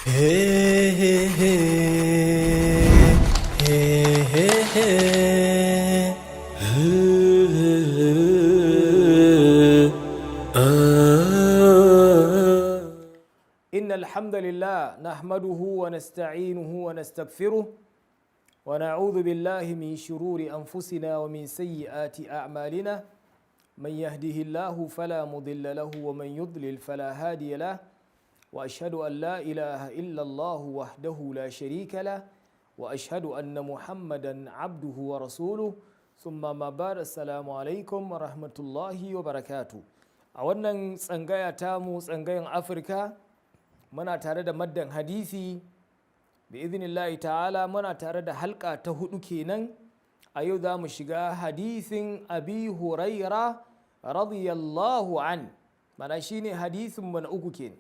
Hey, hey, hey, hey, hey, hey. إن الحمد لله نحمده ونستعينه ونستغفره ونعوذ بالله من شرور أنفسنا ومن سيئات أعمالنا من يهده الله فلا مضل له ومن يضلل فلا هادي له وأشهد أن لا إله إلا الله وحده لا شريك له وأشهد أن محمدا عبده ورسوله ثم ما بعد السلام عليكم ورحمة الله وبركاته. a wannan tsangaya tamu tsangayen afirka muna tare da maddan hadisi bi iznillahi ta'ala muna tare da halka ta hudu kenan. A yau za mu shiga hadisin abi huraira radiyallahu an, mana shine hadisin mu na uku kenan.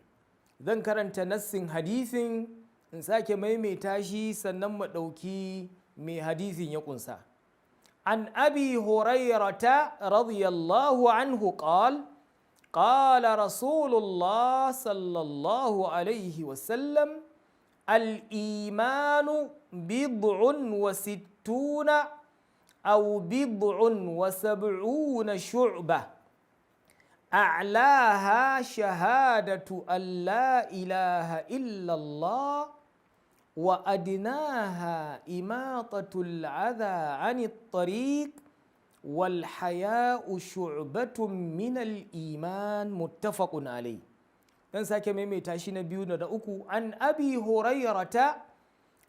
Zan karanta nassin hadisin in sake maimaita shi sannan mu ɗauki mai hadisin ya kunsa. An abi hurairata radiyallahu anhu qala قال رسول الله صلى الله عليه وسلم الإيمان بضع وستون أو بضع وسبعون شعبة أعلاها شهادة أن لا إله إلا الله وأدناها إماطة العذى عن الطريق والحياء شعبة من الإيمان متفق عليه. dan sake maimaita shi na biyu da uku. An abi hurairata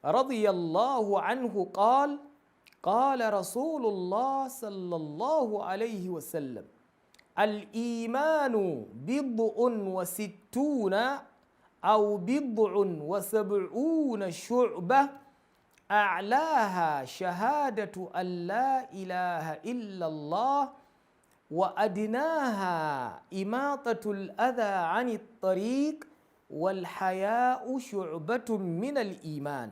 radiyallahu anhu qala rasulullah sallallahu alaihi wasallam al-imanu bid'un wa sittuna aw bid'un wa sab'una shu'bah أعلاها شهادة أن لا إله إلا الله وأدناها إماطة الأذى عن الطريق والحياء شعبة من الإيمان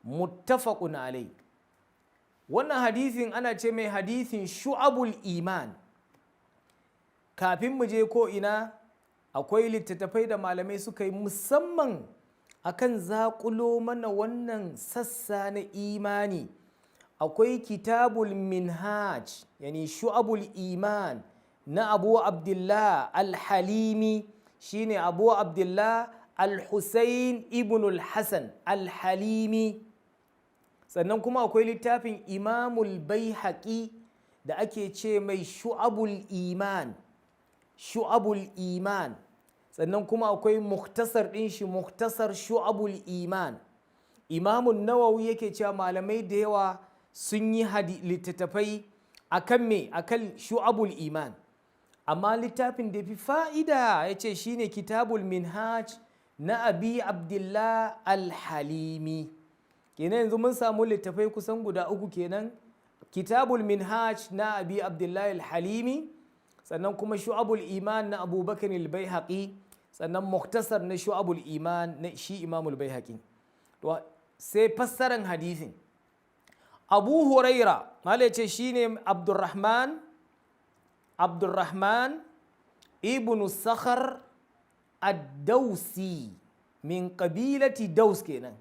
متفق عليه. wannan hadisin ana ce mai hadisin shu'abul iman. Kafin mu je ko ina akwai littattafai da malamai suka yi musamman akan zaƙulo mana wannan sassa na imani. Akwai kitabul minhaj yani shu'abul iman na abu abdullah al-halimi, shine abu abdullah al-husayn ibn al-hasan al-halimi. Sannan kuma akwai littafin imamul baihaqi da ake ce mai shu'abul iman. Sannan kuma akwai muktasar ɗin shi, muktasar shu'abul iman. Imamun nawawi yake cewa malamai da yawa sun yi littattafai akan me akan shu'abul iman, amma littafin da fi fa'ida ya ce shine kitabul minhaj na abi abdullah al-halimi. Kenan yanzu mun samu littattafai kusan guda uku kenan, kitabul minhaj na abi abdullah al-halimi, sannan kuma shu'abul iman na abubakar al-baihaqi, sannan muktasar na shu'abul iman na shi imamul baihaqi. To sai fassaran hadisin abu huraira malai ce shine abdurrahman ibn sakhar ad-dausi min qabilati daus kenan.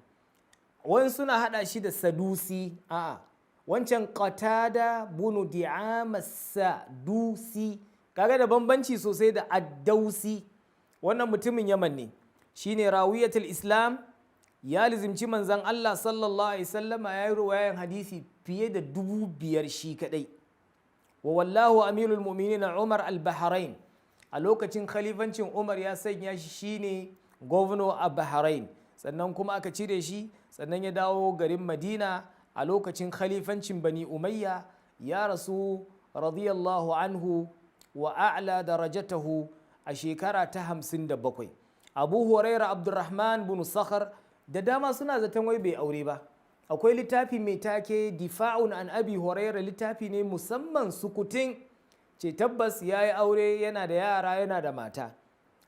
wani suna hada shi da sadusi, wancan qatada bunu di'ama sadusi, kaga da bambanci sosai da ad-dausi. wannan mutumin yaman ne, shine rawiyatul islam, ya lizimci manzan Allah sallallahu alaihi wasallama, ya yi ruwayan hadisi fiye da 5,000 shi kadai. wa wallahu amirul mu'minin umar al-bahrain, a lokacin khalifancin umar ya sanya shi shine governor a bahrain, sannan kuma aka cire shi, sannan ya dawo garin madina a lokacin khalifancin bani umayya. ya rasu radiyallahu anhu wa a'la darajatahu a shekara ta 57. abu huraira abdurrahman bin sakhar da dama suna zaton wai bai aure ba. akwai littafi mai take difa'un an abi huraira, littafi ne musamman sukutin ce tabbas ya yi aure, yana da yara, yana da mata.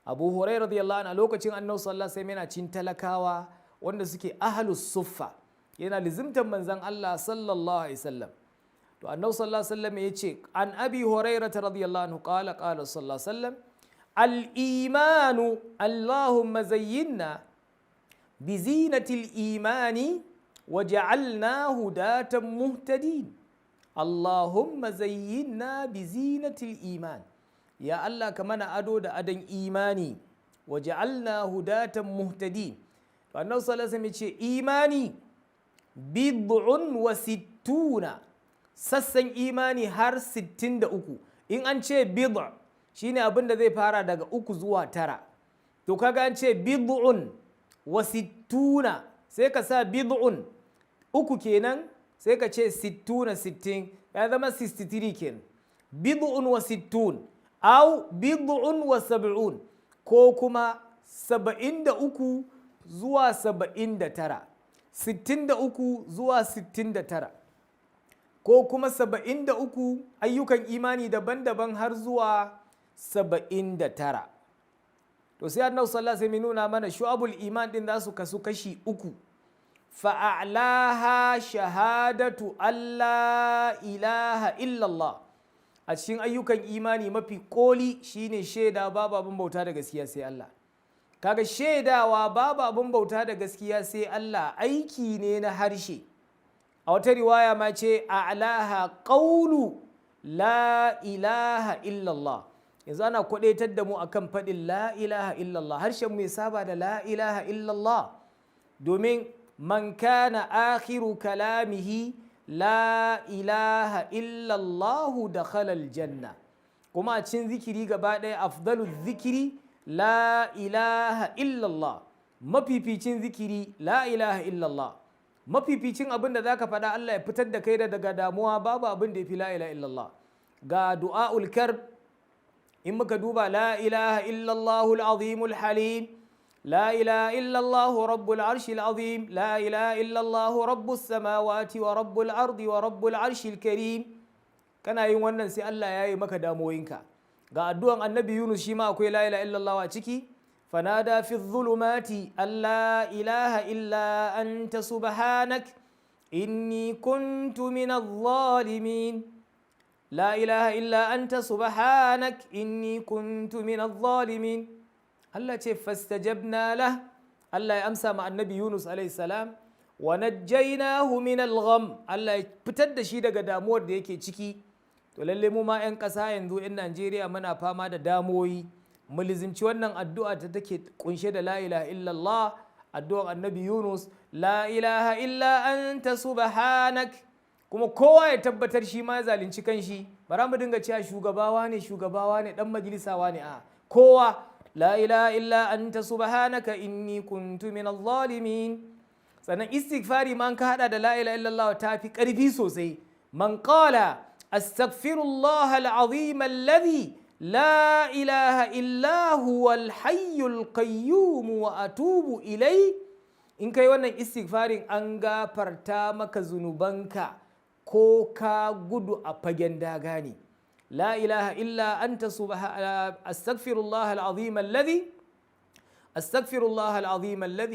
abu huraira radiyallahu anhu a lokacin annabi sallallahu alaihi wasallam yana cin talakawa wanda suke ahlus suffa, yana lizimtar manzon Allah sallallahu alaihi wasallam. to annabi sallallahu alaihi wasallam ya ce an abi huraira radiyallahu anhu qala sallallahu alaihi wasallam al-imanu allahumma zayyinna bizinatil imani waja'alna hudatan muhtadin. Allahumma zayyinna bizinatil iman. Ya Allah ka mana ado da adon imani waja'alna hudatan muhtadin. To annabi sallallahu alaihi wasallam ce imani bid'un wa sittuna, sassan imani har 63. In an ce bid'a shine abin da zai fara daga 3 zuwa 9. To kaga an ce bid'un wa sittuna, sai ka sa bid'un 3 kenan, sai ka ce sittuna 60, ya zama 63 kenan. Bid'un wa sittun au bid'un wa sab'un, ko kuma 73 zuwa 79, 63 zuwa 69, ko kuma 73 ayyukan imani daban-daban har zuwa 79. To sai annabi sallallahu alaihi wasallam nuna mana shu'abul iman din za su kasu kashi 3. Fa'alaha shahadatu alla ilaha illallah. A cikin ayyukan imani mafi koli shine shaida babu abin bauta da gaskiya sai Allah. Kaga shaidawa babu abin bauta da gaskiya sai Allah aiki ne na harshe. A wata riwaya ma ce a'laha qawlu la ilaha illallah. Yanzu ana kwadaitar da mu akan faɗin la ilaha illallah, harshen mai saba da la ilaha illallah, domin man kana akhiru kalamihi la ilaha illallahu dakhala aljanna. Kuma a cikin zikiri gaba ɗaya afdalu zikiri la ilaha illallah, mafificin zikiri la ilaha illallah, mafificin abin da zaka faɗa Allah ya fitar da kai daga damuwa, babu abin da ya fi la ilaha illallah. Ga du'aul karb in muka duba la ilaha illallahul azimul halim, la ilaha illallahu rabbul arshil azim, la ilaha illallahu rabbus samawati wa rabbul ardi wa rabbul arshil karim. Kana yin wannan sai Allah ya yi maka damuwoyinka. Ga addu'an annabi Yunus shi ma akwai la ilaha illallah a ciki, fanada fi dhulumati alla ilaha illa anta subhanak inni kuntu minadh dhalimin. La ilaha illa anta subhanak inni kuntu minadh dhalimin. Allah ce fastajabna lah, Allah ya amsa ma annabi Yunus alaihi salam, wa najjaynahu minal gham, Allah ya fitar da shi daga damuwar da yake ciki. To lalle mu ma 'yan ƙasa yanzu 'yan Najeriya muna fama da damoyi, mu lizimci wannan addu'a ta take kunshe da la ilaha illallah, addu'ar annabi Yunus, la ilaha illa anta subhanak. Kuma kowa ya tabbatar shi ma ya zalunci kanshi, bara mu dinga cewa shugabawa ne dan majalisawa ne, a kowa la ilaha illa anta subhanaka inni kuntu minadh zalimin. Sannan istighfari ma an ka hada da la ilaha illallah ta fi karfi sosai. Man qala astaghfirullah al-azim alladhi la ilaha illa huwal hayyul qayyum wa atubu ilai. In kai wannan istighfarin an gafarta maka zunubanka ko ka gudu a fagen daga ne. La ilaha illa anta astaghfirullah al-azim alladhi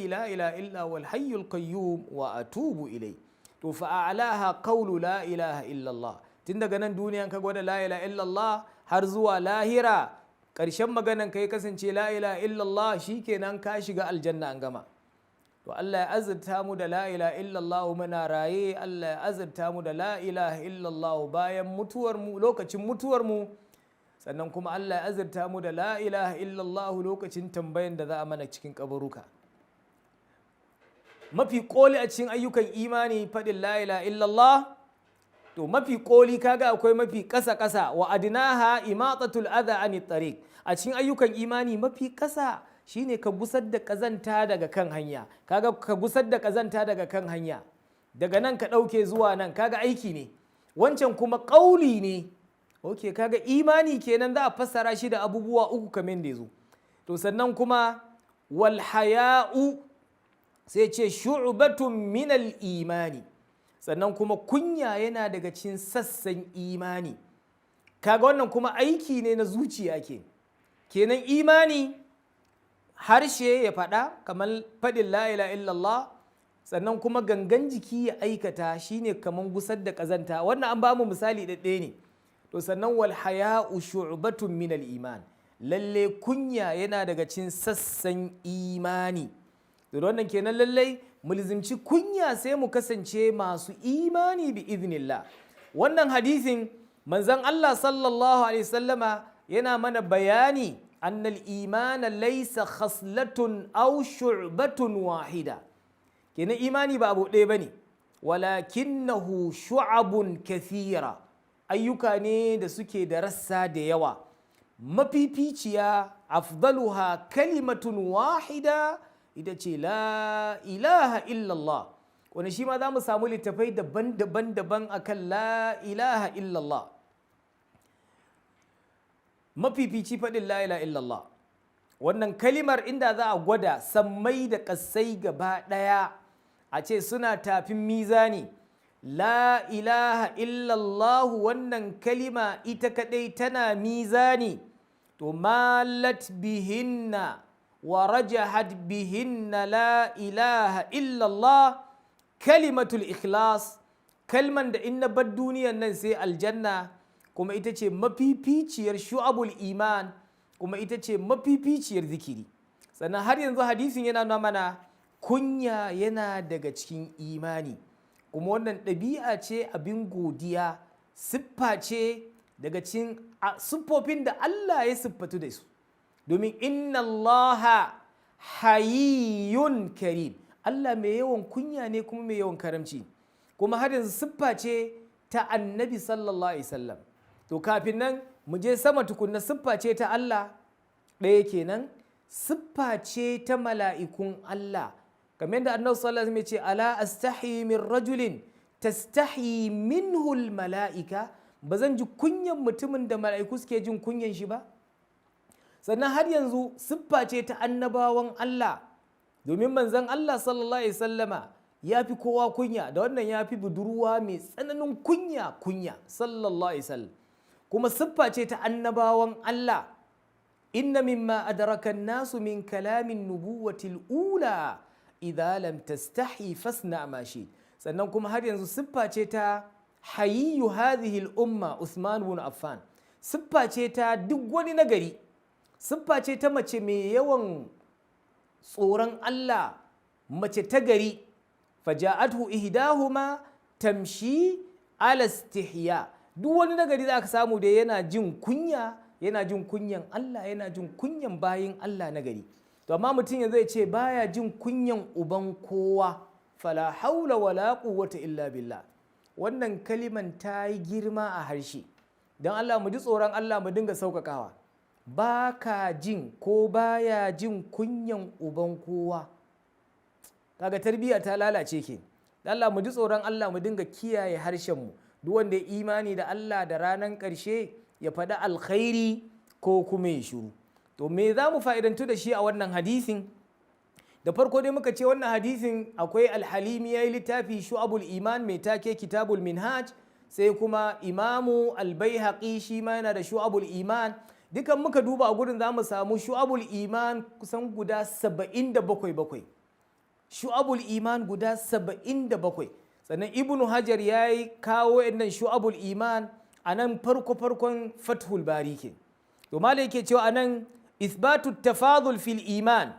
la ilaha illa huwal hayyul qayyum wa atubu ilai. To fa'alaha qawlu la ilaha illallah. Tun daga nan duniyan ka gwada la ilaha illallah har zuwa lahira, ƙarshen maganan ka ya kasance la ilaha illallah, shikenan ka shiga aljanna an gama. To Allah ya azurta mu da la ilaha illallah muna raye, Allah ya azurta mu da la ilaha illallah bayan mutuwar mu, lokacin mutuwar mu, sannan kuma Allah ya azurta mu da la ilaha illallah lokacin tambayan da za a mana cikin kaburuka. Mafi koli a cikin ayyukan imani faɗin la ilaha illallah. To mafi koli kaga akwai mafi ƙasa-ƙasa, wa adnaha imatatul adha anit tariq. A cikin ayyukan imani mafi ƙasa shine ka gusar da ƙazanta daga kan hanya. Kaga ka gusar da ƙazanta daga kan hanya, daga nan ka ɗauke zuwa nan, kaga aiki ne. Wancan kuma ƙauli ne. Ok, kaga imani kenan za a fassara shi da abubuwa 3 kamar da yazo. To sannan kuma wal haya'u sai ce shu'batun minal imani. Sannan kuma kunya yana daga cikin sassan imani. Kaga wannan kuma aiki ne na zuciya kenan imani harshe ya faɗa kamar faɗin la ilaha illallah, sannan kuma gangan jiki ya aikata shine kamar gusar da ƙazanta. Wannan an bamu misali ɗaɗɗaya ne. To sannan wal haya'u shu'batun minal iman, lalle kunya yana daga cikin sassan imani. da wannan kenan lallai mu lizimci kunya sai mu kasance masu imani bi idhnillah. Wannan hadisin manzon Allah sallallahu alaihi wasallama yana mana bayani annal imana laysa khaslatun aw shu'batun wahida, kenan imani ba abu ɗaya bane, walakinnahu shu'abun kathira, ayyuka ne da suke da rassa da yawa. Mafificiya afdaluha kalimatun wahida ita ce la ilaha illallah, wani shi ma za mu samu littafai daban-daban akan la ilaha illallah. Mafifici faɗin la ilaha illallah, wannan kalimar inda za a gwada sammai da ƙasai gaba ɗaya a ce suna tafin mizani, la ilaha illallahu wannan kalima ita kaɗai tana mizani, to malat bihinna wa rajahat bihinna la ilaha illallah kalimatul ikhlas, kalman da in na bar duniyan nan sai aljanna, kuma ita ce mafificiyar shu'abul iman, kuma ita ce mafificiyar zikiri. Sannan har yanzu hadisin yana nuna mana kunya yana daga cikin imani, kuma wannan ɗabi'a ce abin godiya, siffa ce daga cikin siffofin da Allah ya siffatu da su, domin inna Allaha hayyun karim, Allah mai yawan kunya ne kuma mai yawan karamci, kuma har yanzu siffa ce ta annabi sallallahu alaihi wasallam. To kafin nan mu je sama tukunna, siffa ce ta Allah ɗaya kenan, siffa ce ta mala'ikun Allah, kamar yadda annabi sallallahu alaihi wasallam ya ce ala astahi min rajulin tastahi minhu mala'ika, ba zan ji kunyan mutumin da mala'iku suke jin kunyan shi ba. Sannan har yanzu siffa ce ta annabawan Allah, domin manzon Allah sallallahu alaihi wasallama ya fi kowa kunya, da wannan ya fi budurwa mai tsananin kunya sallallahu alaihi wasallam. Kuma siffa ce ta annabawan Allah, inna mimma adraka nasu min kalamin nubuwatil ula idza lam tastahi fasna ma shi. Sannan kuma har yanzu siffa ce ta hayyu hadhihi al-umma Uthman ibn Affan, siffa ce ta duk wani nagari, siffa ce ta mace mai yawan tsoron Allah, mace ta gari. Faja'athu ihdahuma tamshi ala istihya, duk wani nagari za ka samu da yana jin kunya, yana jin kunyan Allah, yana jin kunyan bayin Allah nagari. To amma mutum ya zai ce baya jin kunyan uban kowa, fala haula wala quwwata illa billah. Wannan kaliman ta yi girma a harshe, don Allah mu ji tsoron Allah, mu dinga sauƙaƙawa. Ba ka jin ko baya jin kunyan uban kowa, kaga tarbiyya ta lalace ke. Allah mu ji tsoron Allah, mu dinga kiyaye harshenmu. Duk wanda ya imani da Allah da ranar ƙarshe ya faɗi alkhairi ko kuma ya shiru. To me za mu fa'idantu da shi a wannan hadisin? Da farko dai muka ce wannan hadisin akwai Alhalimi ya yi littafi Shu'abul Iman mai take Kitabul Minhaj, sai kuma Imamu Al-Baihaqi shi ma yana da Shu'abul Iman. Dukan muka duba a gurin za mu samu Shu'abul Iman kusan guda 77. Shu'abul Iman guda 77. Sannan Ibnu Hajar ya yi kawo waɗannan Shu'abul Iman a nan farkon Fathul Bari ke. To malai yake cewa a nan isbatu tafadul fil iman,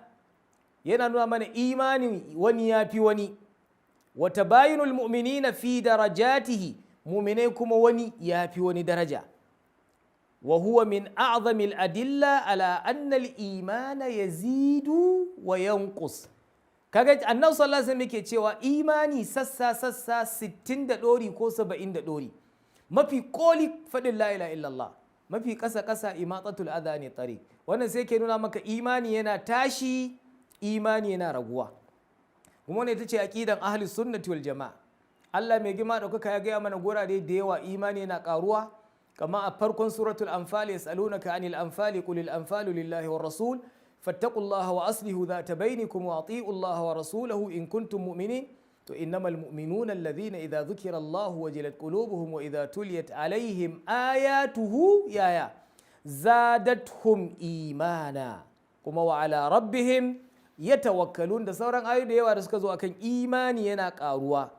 yana nuna mana imani wani ya fi wani, wa tabayinul mu'minina fi darajatihi, mu'minai kuma wani ya fi wani daraja. Wa huwa min a'zamil adilla ala anna al-imana yazidu wa yanqus. Kaga annabi sallallahu alaihi wasallam yake cewa imani sassa 60 da dori ko 70 da dori. Mafi koli fadin la ilaha illallah, mafi kasa imatatul adhani tariq. Wannan sai ke nuna maka imani yana tashi, imani yana raguwa. Kuma wannan ita ce aqidan ahli sunnati wal jamaa. Allah mai girma daukaka ya gaya mana gurare da yawa imani yana karuwa, kama a farkon suratul anfal yasalunaka anil anfali qulil anfalu lillahi war rasul fattaqullaha wa aslihu dhata bainakum wa atiullaha wa rasulahu in kuntum mu'minin. To innamal mu'minuna alladhina idha dhukira Allahu wajilat qulubuhum wa idha tuliyat alaihim ayatuhu zadatuhum imana, kuma wa ala rabbihim yatawakkalun, da sauran ayoyi da yawa da suka zo akan imani yana karuwa.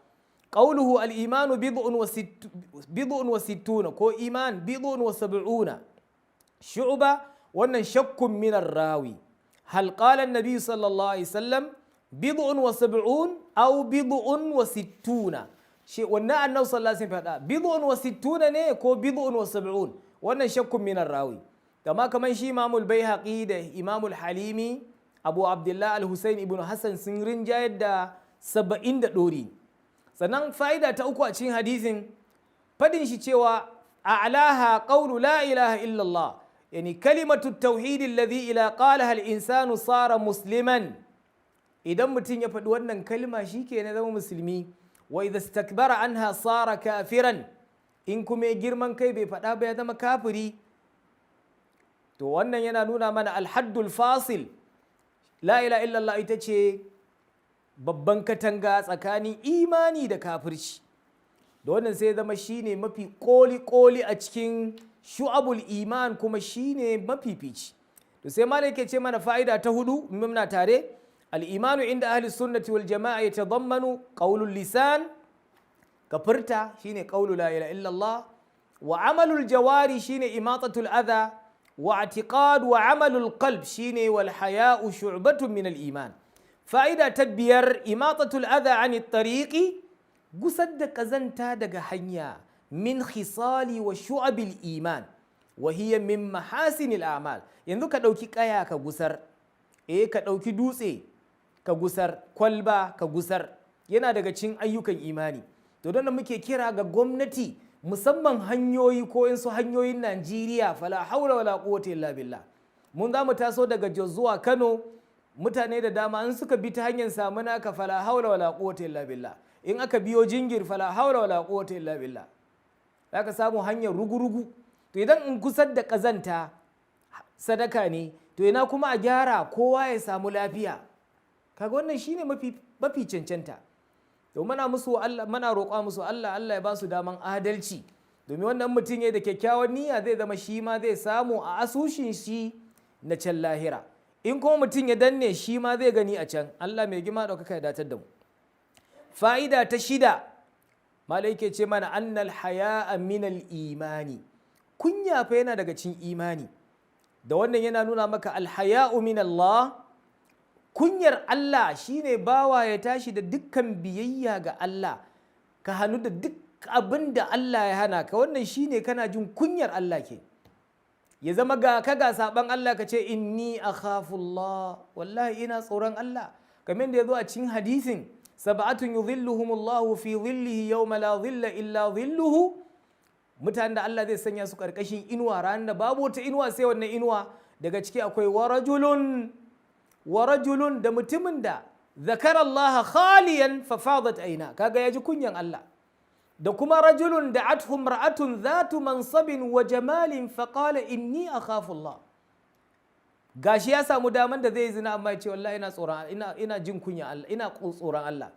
Qauluhu al-imanu bid'un wa sittuna, ko iman bid'un wa sab'una shu'ba, wannan shakkun min ar-rawi. Hal qala an-nabi sallallahu alaihi wasallam bid'un wa sab'un aw bid'un wa sittuna. Shi wannan annabi sallallahu alaihi wasallam faɗa bid'un wa sittuna ne ko bid'un wa sab'un, wannan shakkun minar rawi. Kama kaman shi Imamul Baihaqi da Imamul Halimi Abu Abdullah Al-Husayn ibn Hassan sun rinjayar da 70 da ɗori. Sannan fa'ida ta uku a cikin hadisin fadin shi cewa a'laha qawlu la ilaha illallah, yani kalimatu tauhid alladhi ila qalaha al-insanu sara musliman. Idan mutum ya faɗi wannan kalma shikenan zama musulmi. Wa idha istakbara anha sara kafiran, in kuma girman kai bai faɗa ba ya zama kafiri. To wannan yana nuna mana alhaddul fasil, la ilaha illallah ita ce babban katanga tsakanin imani da kafirci. Da wannan sai zama shine mafi koli a cikin shu'abul iman, kuma shine mafifici. To sai malai yake ce mana fa'ida ta hudu muna tare. Al-imanu inda ahli sunnati wal jama'a yatadammanu qawlul lisan, kafirta shine qawlu la ilaha illallah, wa amalul jawari shine imatatul adha, wa i'tiqad wa amalul qalb shine wal haya'u shu'batun min al iman. Fa'ida ta biyar imatatul adha an tariqi, gusar da kazanta daga hanya, min khisali wa shu'abil iman wa hiya min mahasinil a'mal. Yanzu ka dauki kaya ka gusar, ka dauki dutse ka gusar, kwalba ka gusar, yana daga cikin ayyukan imani. To don muke kira ga gwamnati, musamman hanyoyi ko insu hanyoyin Najeriya, fala haula wala quwwata illa billah. Mun za mu taso daga Jos zuwa Kano, mutane da dama in suka bi ta hanyar Samuna ka fala haula wala quwwata illa billah. In aka biyo Jingir fala haula wala quwwata illa billah. Zaka samu hanyar rugu-rugu. To idan in kusar da kazanta sadaka ne, to ina kuma a gyara kowa ya samu lafiya. Kaga wannan shine mafi cancanta. To muna roƙa musu Allah ya ba su daman adalci, domin wannan mutum ya da kyakkyawan niyya zai zama shi ma zai samu a asushin shi na can lahira. In kuma mutum ya danne shi ma zai gani a can. Allah mai gima ɗaukaka ya datar da mu. Fa'ida ta shida, malai ke ce mana annal haya'a minal imani. Kunya fa yana daga cikin imani. Da wannan yana nuna maka alhaya'u minallah. Kunyar Allah shine bawa ya tashi da dukkan biyayya ga Allah, ka hannu da duk abin da Allah ya hana ka. Wannan shine kana jin kunyar Allah ke. Ya zama ga saban Allah ka ce inni akhafullah, wallahi ina tsoron Allah. Kamar da ya zo a cikin hadisin, sab'atun yudhilluhumullahu fi dhillihi yawma la dhilla illa dhilluhu. Mutanen da Allah zai sanya su karkashin inuwa ranar da babu wata inuwa sai wannan inuwa. Daga ciki akwai warajulun da mutumin da zakara Allah khaliyan fa fadat aina, kaga yaji kunyan Allah. Da kuma rajulun da athu mar'atun zatu mansabin wa jamalin fa qala inni akhafu Allah. Gashi ya samu daman da zai zina amma ya ce wallahi ina jin kunyan Allah, ina tsoron Allah,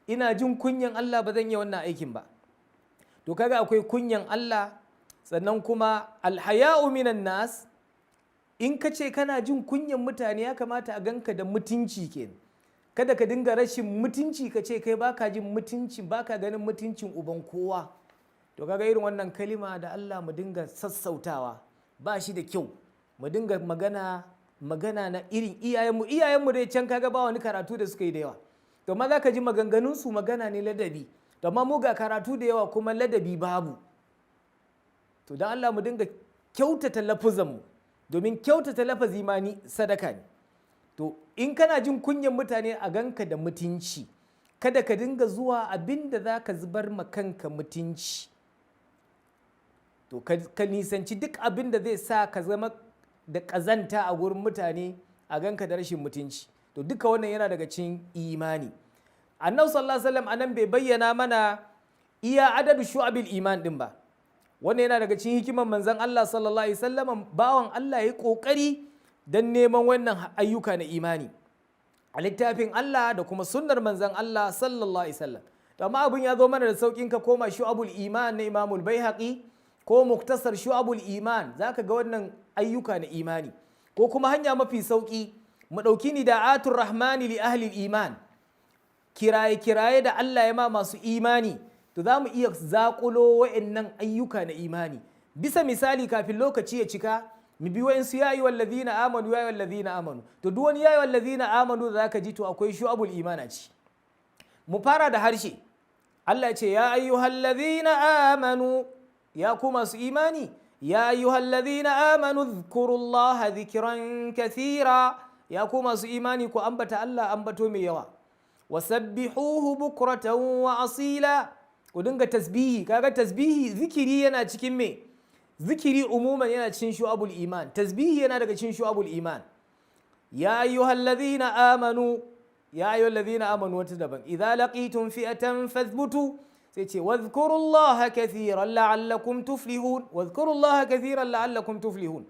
ina jin kunyan Allah, ba zan yi wannan aikin ba. To kaga akwai kunyan Allah. Sannan kuma alhaya'u minan nas, in ka ce kana jin kunyan mutane ya kamata a ganka da mutunci kenan. Kada ka dinga rashin mutunci ka ce kai baka jin mutunci, baka ganin mutuncin uban kowa. To kaga irin wannan kalima da Allah mu dinga sassautawa, ba shi da kyau. Mu dinga magana na irin iyayenmu dai can kaga ba wani karatu da suka yi da yawa. To ma za ka ji maganganunsu magana ne ladabi. To amma mu ga karatu da yawa kuma ladabi babu. To dan Allah mu dinga kyautata lafuzanmu, domin kyautata lafazi ma ni sadaka ne. To in kana jin kunyan mutane a ganka da mutunci, kada ka dinga zuwa abin da za ka zubar ma kanka mutunci. To ka nisanci duk abin da zai sa ka zama da ƙazanta a gurin mutane a ganka da rashin mutunci. To duka wannan yana daga cikin imani. Annabi sallallahu alaihi wasallam anan bai bayyana mana iya adadu shu'abil iman din ba. Wannan yana daga cikin hikimar manzon Allah sallallahu alaihi wasallam, bawan Allah ya kokari dan neman wannan ayyuka na imani a littafin Allah da kuma sunnar manzon Allah sallallahu alaihi wasallam. To amma abin ya zo mana da saukin ka koma shu'abul iman na Imamul Baihaqi ko muktasar shu'abul iman, zaka ga wannan ayyuka na imani. Ko kuma hanya mafi sauki mu dauki nida'atul rahmani li ahli iman, kiraye da Allah ya ma masu imani. To za mu iya zaƙulo wa'annan ayyuka na imani. Bisa misali, kafin lokaci ya cika, mu bi wa'insu ya ayyuhal ladhina amanu ya ayyuhal ladhina amanu. To duk wani ya ayyuhal ladhina amanu da zaka ji to akwai shu'abul iman a ci. Mu fara da harshe. Allah ya ce ya ayyuhal ladhina amanu, ya ku masu imani, ya ayyuhal ladhina amanu dhkurullaha dhikran kathira, ya ku masu imani ku ambata Allah ambato mai yawa. Wasabbihuhu bukratan wa asila, ku dinga tasbihi. Kaga tasbihi zikiri yana cikin me? Zikiri umuman yana cikin shu'abul iman, tasbihi yana daga cikin shu'abul iman. Ya ayyuhal ladhina amanu, ya ayyuhal ladhina amanu wata daban, idza laqitum fi'atan fathbutu, sai ce wadhkurullaha kathiran la'allakum tuflihun, wadhkurullaha kathiran la'allakum tuflihun.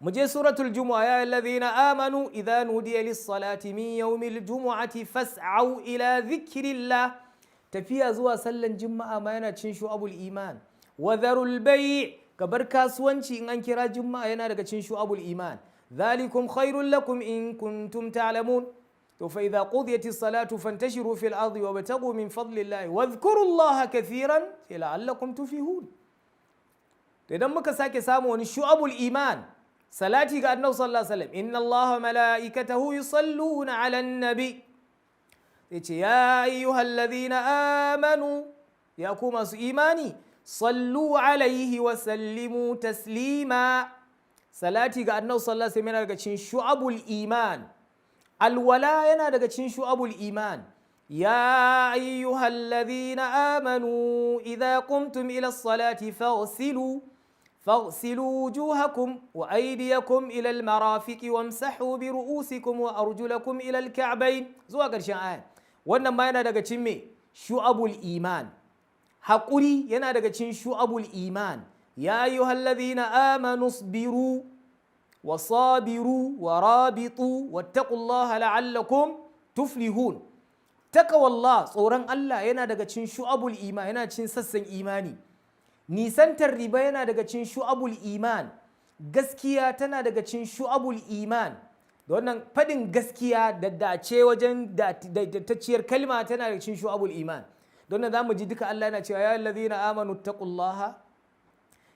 mu je suratul jumu'a, ya alladhina amanu idza nudiya lis-salati min yawmil jumu'ati fas'au ila dhikrillah, tafiya zuwa sallan juma'a ma yana cin shu'abul iman. Wa dharul bay', ka bar kasuwanci in an kira juma'a yana daga cin shu'abul iman. Dhalikum khairul lakum in kuntum ta'lamun. To fa idza qudiyatis salatu fantashiru fil ardi wabtaghu min fadlillahi wadhkurullaha kathiran la'allakum tuflihun. To idan muka sake samu wani shu'abul iman, salati ga annabi sallallahu alaihi wasallam, inna allaha malaikatahu yusalluna ala nabi, yace ya ayyuhalladhina amanu, ya ku masu imani, sallu alaihi wa sallimu taslima. Salati ga annabi sallallahu alaihi wasallam yana daga cikin shu'abul iman. Alwala yana daga cikin shu'abul iman. ya ayyuhalladhina amanu idza qumtum ila as-salati فاغسلوا وجوهكم وأيديكم إلى المرافق وامسحوا برؤوسكم وأرجلكم إلى الكعبين. zuwa ƙarshen aya. Wannan ma yana daga cikin me? Shu'abul iman. Haƙuri yana daga cikin shu'abul iman. Ya ayyuhalladhina amanu isbiru wasabiru warabitu wattaqullaha la'allakum tuflihun. Taqwallah, tsoron Allah yana daga cikin shu'abul iman, yana cikin sassan imani. Nisantar riba yana daga cikin shu'abul iman. Gaskiya tana daga cikin shu'abul iman. Da wannan faɗin gaskiya da dace wajen daidaitacciyar kalma tana daga cikin shu'abul iman. Don nan zamu ji duka Allah yana cewa ya allazina amanu taqullaha,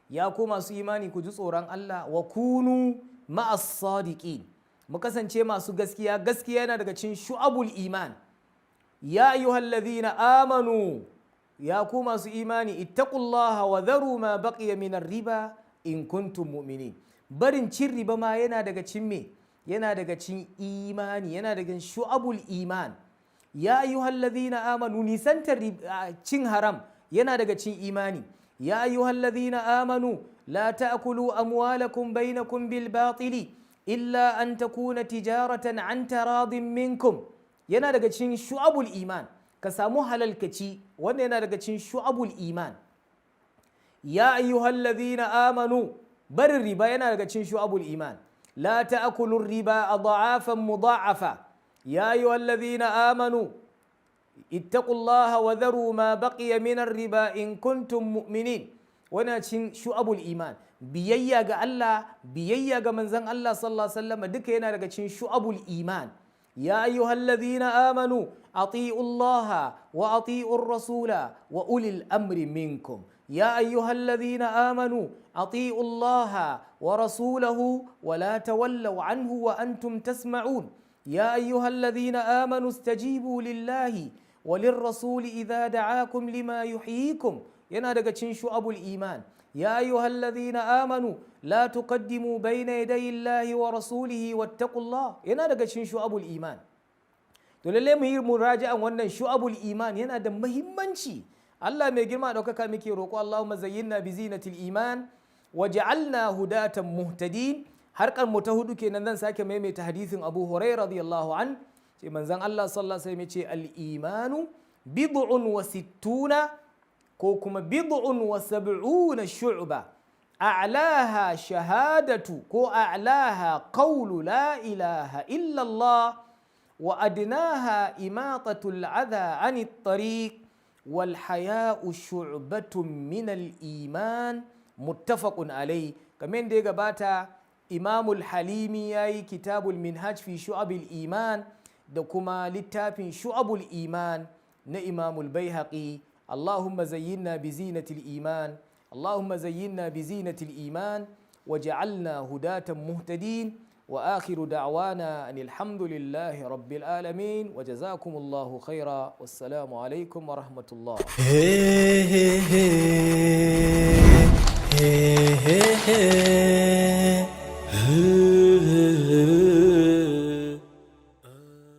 ya ku masu imani ku ji tsoron Allah, wa kunu ma'as sadiqin, mu kasance masu gaskiya. Gaskiya yana daga cikin shu'abul iman. Ya ayyuhallazina amanu, ya ku masu imani, ittaqullaha wa dharu ma baqiya minar riba in kuntum mu'minin. Barin cin riba ma yana daga cikin me? Yana daga cikin imani, yana daga shu'abul iman. Ya ayyuhalladhina amanu, nisantar cin haram yana daga cikin imani. Ya ayyuhalladhina amanu la ta'kulu amwalakum bainakum bil batili illa an takuna tijaratan an taradin minkum. Yana daga cikin shu'abul iman. Ka samu halal ka ci, wanda yana daga cikin shu'abul iman. Ya ayyuhalladhina amanu, barin riba yana daga cikin shu'abul iman. La ta'kulu riba adha'afan mudha'afa. Ya ayyuhalladhina amanu ittaqullaha wa dharu ma baqiya minar riba in kuntum mu'minin. Wannan cikin shu'abul iman. Biyayya ga Allah, biyayya ga manzon Allah sallallahu alaihi wasallam, duka yana daga cikin shu'abul iman. يا أيها الذين آمنوا أطيعوا الله وأطيعوا الرسول وأولي الأمر منكم. يا أيها الذين آمنوا أطيعوا الله ورسوله ولا تولوا عنه وأنتم تسمعون. يا أيها الذين آمنوا استجيبوا لله وللرسول إذا دعاكم لما يحييكم. ينادق تشنشو أبو الإيمان. يا أيها الذين آمنوا لا تقدموا بين يدي الله ورسوله واتقوا الله. yana daga cikin shu'abul iman. To lalle mu yi muraji'an wannan shu'abul iman, yana da muhimmanci. Allah mai girma daukaka muke roƙo, Allahumma zayyinna bi zinatil iman waj'alna hudatan muhtadin. Harkar mu ta hudu kenan, zan sake maimaita hadisin Abu Hurairah radiyallahu an, ce manzon Allah sallallahu alaihi wasallam ce al-imanu bid'un wa sittuna, ko kuma bid'un wa sab'una shu'ba, a'laha shahadatu ko a'laha qawlu la ilaha illa Allah wa adnaha imatatul adha anit tariq wal haya'u shu'batun min al iman. Muttafaqun alayhi. Kamar da ya gabata, Imamul Halimi yayi kitabul minhaj fi shu'abil iman, da kuma littafin shu'abul iman na Imamul Baihaqi. اللهم زينا بزينة الإيمان، اللهم زينا بزينة الإيمان وجعلنا هداة مهتدين وآخر دعوانا أن الحمد لله رب العالمين وجزاكم الله خيرا والسلام عليكم ورحمة الله. Hey, hey, hey, hey, hey, hey.